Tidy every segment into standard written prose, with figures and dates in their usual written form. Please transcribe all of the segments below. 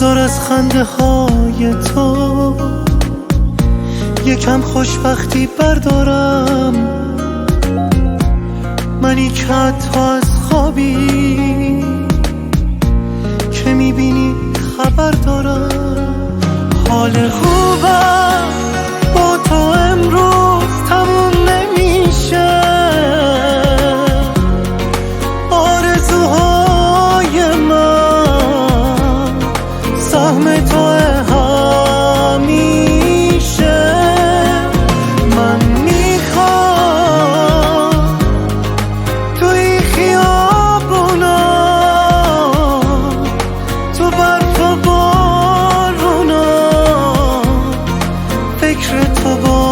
بذار از خنده های تو یکم خوشبختی بردارم. منی که حتی از خوابی که میبینی خبر دارم. حال خوبم با تو امروز تموم نمیشه. آرزوهای من سهم تو همیشه. من میخوام توی خیابونا تو برف و بارونا فکر تو باشم.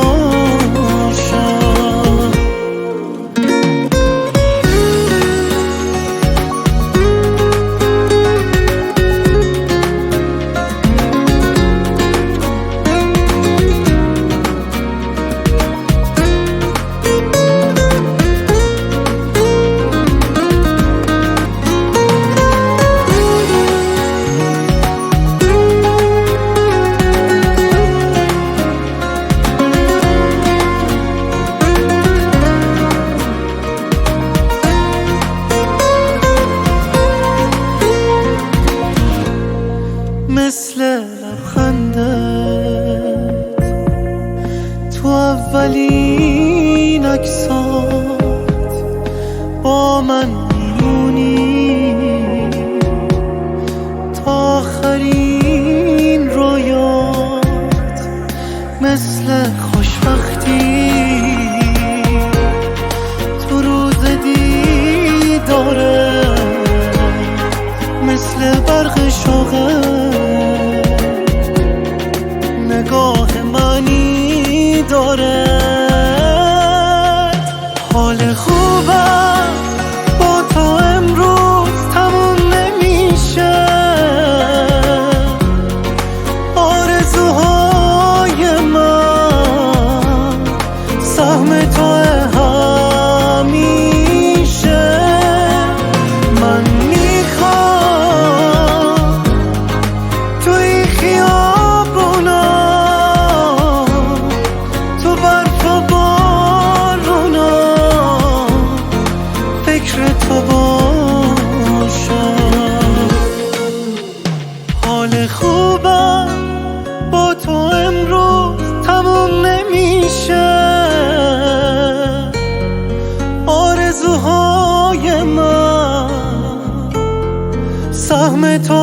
مثل لبخندت تو اولین عکسات با من میمونی تا آخرین رویات. مثل خوشبختی تو روز دیداره، مثل برق شوقت نگاه منی داره. حال خوبم با تو امروز تموم نمیشه. آرزوهای من سهم تو همیشه. من میخوام توی خیابونا تو برف و بارونا فکر تو باشم. حال خوبم با تو امروز تموم نمیشه. آرزوهای من سهم تو